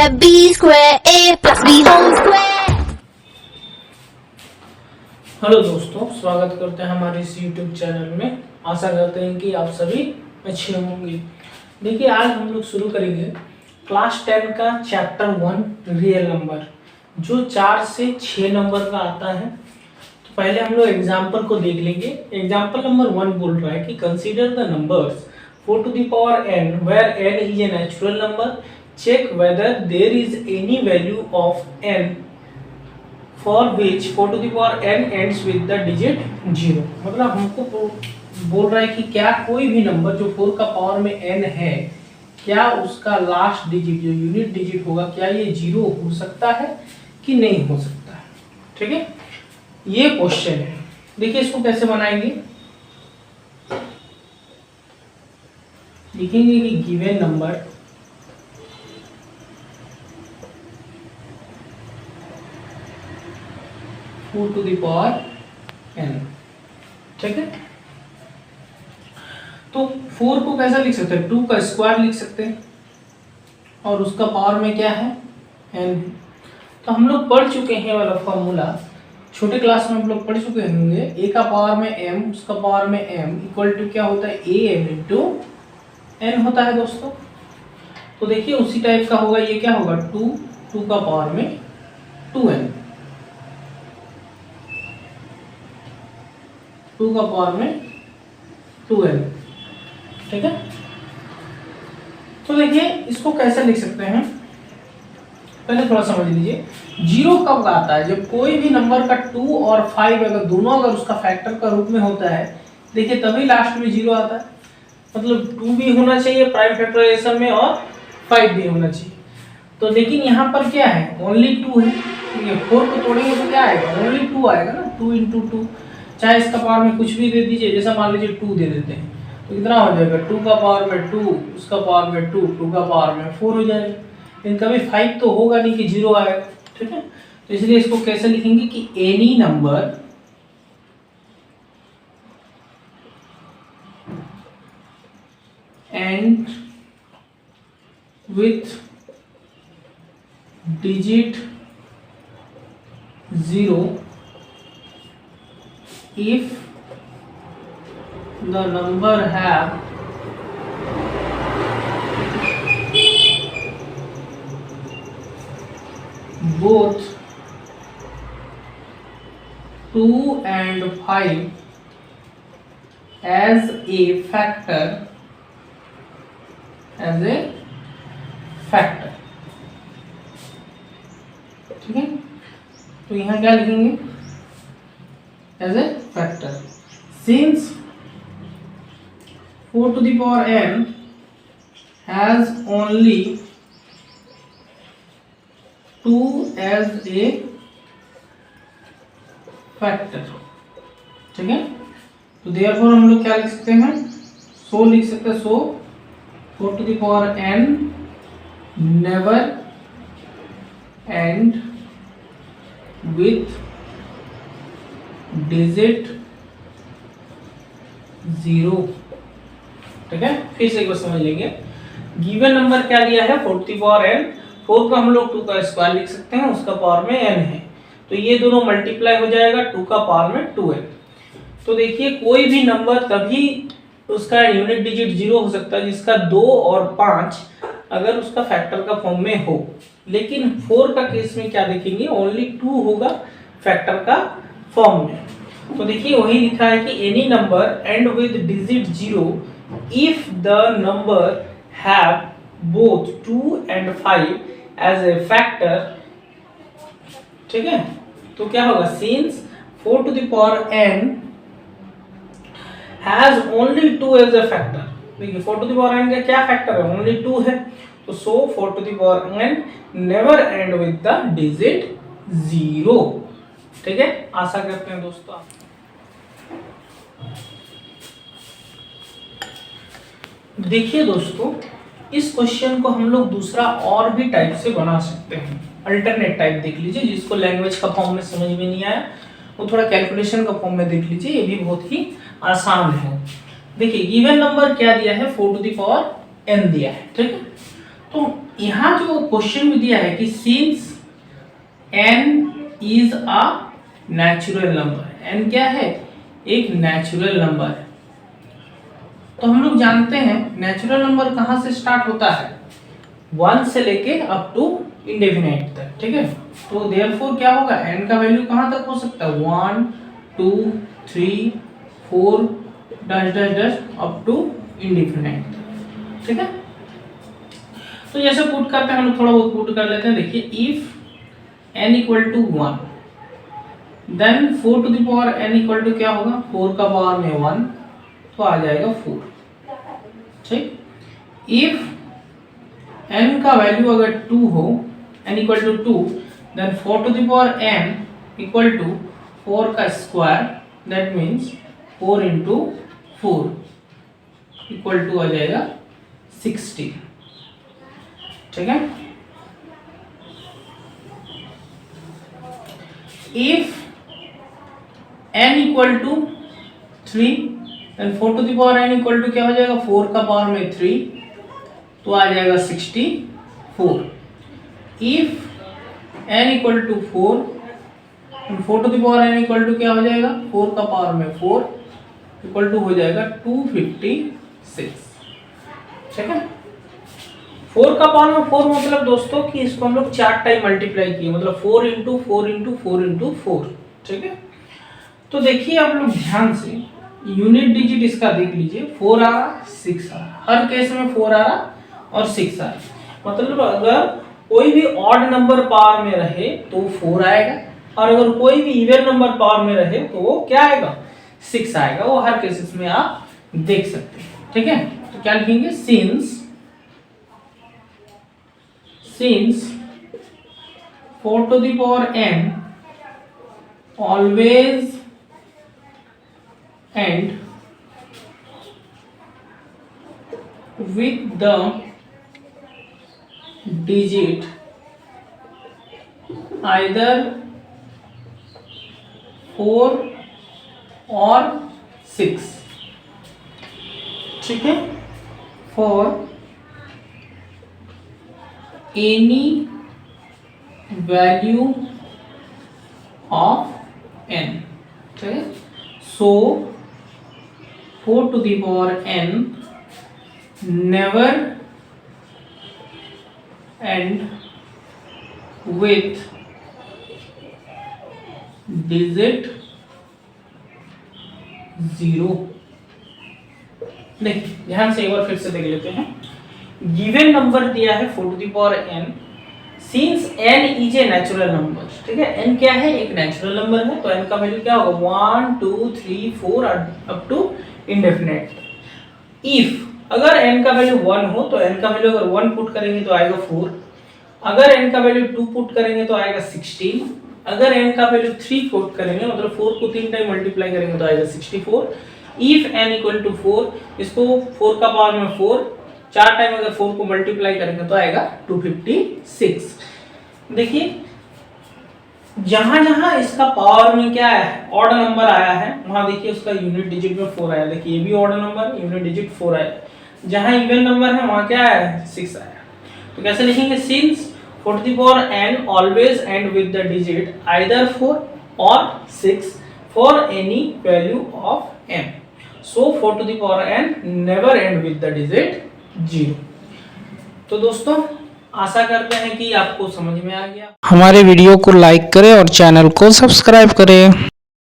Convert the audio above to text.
square B square A plus B whole square। Hello दोस्तों, स्वागत करते हैं हमारे इस YouTube चैनल में। आशा करते हैं कि आप सभी अच्छे होंगे। देखिए, आज हम लोग शुरू करेंगे क्लास 10 का चैप्टर 1 रियल नंबर, जो 4 से 6 नंबर का आता है। तो पहले हम लोग एग्जाम्पल को देख लेंगे। एग्जाम्पल नंबर 1 बोल रहा है कि consider the numbers 4 to the power n where n is a natural number. Check whether there is any value of n for which 4 to the power n ends with the digit 0। मतलब हमको बोल रहा है कि क्या कोई भी number जो 4 का पावर में n है, क्या उसका लास्ट डिजिट जो यूनिट डिजिट होगा, क्या ये 0 हो सकता है कि नहीं हो सकता है। ठीक है, ये क्वेश्चन है। देखिए, इसको कैसे बनाएंगे। लिखेंगे कि given number four to the power n। ठीक है, तो 4 को कैसा लिख सकते हैं, 2 का स्क्वायर लिख सकते हैं, और उसका पावर में क्या है, n। तो हम लोग पढ़ चुके हैं वाला फॉर्मूला, छोटे क्लास में हम लोग पढ़ चुके होंगे। a का पावर में m, उसका पावर में m इक्वल टू क्या होता है, am इंटू n होता है दोस्तों। तो देखिए, उसी टाइप का होगा, ये क्या होगा, 2 का पावर में 2n, 2 का पावर में 2n। ठीक है, तो देखिए इसको कैसे लिख सकते हैं, पहले थोड़ा समझ लीजिए। 0 कब आता है, जब कोई भी नंबर का 2 और 5 अगर दोनों अगर उसका फैक्टर का रूप में होता है, देखिए तभी लास्ट में 0 आता है। मतलब 2 भी होना चाहिए प्राइम फैक्टराइजेशन में और 5 भी होना चाहिए। तो लेकिन यहाँ पर क्या है, ओनली 2 है। ये 4 को तोड़ेंगे तो क्या आएगा, ओनली 2 आएगा ना, 2 इंटू 2। चाहे इसका पावर में कुछ भी दे दीजिए, जैसा मान लीजिए 2 दे देते हैं, तो कितना हो जाएगा, 2 का पावर में 2, उसका पावर में 2, 2 का पावर में 4 हो जाएगा। लेकिन कभी 5 तो होगा नहीं कि 0 आएगा। ठीक है, तो इसलिए इसको कैसे लिखेंगे कि any number and with digit 0 if the number have both 2 and 5 as a factor, ठीक है। तो यहाँ क्या लिखेंगे, as a factor. Since 4 to the power n has only 2 as a factor. ठीक है, तो देयरफॉर हम लोग क्या लिख सकते हैं, सो लिख सकते हैं। सो 4 to the power n never end with digit 0। ठीक है, फिर से एक बार समझ लेंगे। गिवन नंबर क्या दिया है, 4 to the power n। 4 को हम लोग 2 का स्क्वायर लिख सकते हैं, उसका पावर में n है, तो ये दोनों मल्टीप्लाई हो जाएगा, 2 का पावर में 2n। तो देखिए, कोई भी नंबर तभी उसका यूनिट डिजिट 0 हो सकता है जिसका 2 और 5 अगर उसका फैक्टर का फॉर्म में हो। लेकिन 4 का केस में क्या देखेंगे, ओनली 2 होगा फैक्टर का फॉर्म में। तो देखिए, वही लिखा है कि any number end with digit 0 if the number have both 2 and 5 as a factor. ठीक है, तो क्या होगा, since 4 to the power n has only 2 as a factor। देखिए, 4 to the power n का क्या फैक्टर है, ओनली 2 है, तो सो 4 to the power n never end with the digit 0। ठीक है, आशा करते हैं दोस्तों। देखिए दोस्तों, इस क्वेश्चन को हम लोग दूसरा और भी टाइप से बना सकते हैं। अल्टरनेट टाइप देख लीजिए, जिसको लैंग्वेज का फॉर्म में समझ में नहीं आया वो थोड़ा कैलकुलेशन का फॉर्म में देख लीजिए, ये भी बहुत ही आसान है। देखिए गिवन नंबर क्या दिया है, 4 टू द पावर n दिया है, ठीक है। तो यहाँ जो क्वेश्चन में दिया है कि since n is a natural number, n क्या है, एक नेचुरल नंबर है। तो हम लोग जानते हैं नेचुरल नंबर कहाँ से स्टार्ट होता है, 1 से लेके अप टू इंडेफिनाइट तक, ठीक है। तो देयरफॉर क्या होगा, n का वैल्यू कहाँ तक हो सकता है, 1 2 3 4 dash dash dash up to indefinite तक, ठीक है। तो जैसे पुट करते हैं हम लोग, थोड़ा बहुत पुट कर लेते हैं। देखिए if n equal to 1 then 4 to the power n equal to क्या होगा, 4 का पावर में 1, तो आ जाएगा 4, ठीक। इफ n का वैल्यू अगर 2 हो, n equal to 2, then 4 to the power n equal to 4 का square, that means 4 into 4 equal to आ जाएगा 60, ठीक है। If n equal to 3 then 4 to the power n equal to क्या हो जाएगा, 4 का पावर में 3, तो आ जाएगा 64। If n equal to 4 4 to the power n equal to क्या हो जाएगा, 4 का पावर में 4 इक्वल टू हो जाएगा 256, ठीक है। 4 का पावर में 4 मतलब दोस्तों कि इसको हम लोग 4 टाइम मल्टीप्लाई किए, मतलब 4 इंटू 4 इंटू 4 इंटू 4, ठीक है। तो देखिए आप लोग ध्यान से यूनिट डिजिट इसका देख लीजिए, 4 आ रहा 6 आ रहा, हर केस में 4 आ रहा और 6 आ रहा। मतलब अगर कोई भी ऑड नंबर पावर में रहे तो 4 आएगा, और अगर कोई भी इवन नंबर पावर में रहे तो वो क्या आएगा, 6 आएगा। वो हर केसेस में आप देख सकते हैं, ठीक है। तो क्या लिखेंगे, since 4 to the power n always end with the digit either 4 or 6, ठीक है। for any value of n, ठीक है। so 4 to the power n never end with digit 0। देखिए ध्यान से एक बार फिर से देख लेते हैं। गिवन नंबर दिया है 4 to the power n, since n is a natural number, ठीक है। n क्या है, एक नेचुरल नंबर है, तो n का वैल्यू क्या होगा, 1 2 3 4 अप टू इंडेफिनिट। इफ अगर n का वैल्यू 1 हो तो n का वैल्यू अगर 1 पुट करेंगे तो आएगा 4, अगर n का वैल्यू 2 पुट करेंगे तो आएगा 16, अगर n का वैल्यू 3 पुट करेंगे मतलब 4 को 3 टाइम मल्टीप्लाई करेंगे तो आएगा 64। इफ n इक्वल टू 4, इसको 4 का पावर में 4 4 टाइम अगर 4 को मल्टीप्लाई करेंगे तो आएगा 256। देखिए जहां जहां इसका पावर में क्या है, ऑड नंबर आया है, वहां देखिए उसका यूनिट डिजिट में 4 आया। देखिए ये भी ऑड नंबर, यूनिट डिजिट 4 आया। जहां इवन नंबर है वहां क्या आया, 6 आया। तो कैसे लिखेंगे, since 4 to the power n always end with the digit either 4 or 6 for any value of n, so 4 to the power n never end with the digit 0। तो दोस्तों आशा करते हैं कि आपको समझ में आ गया। हमारे वीडियो को लाइक करें और चैनल को सब्सक्राइब करें।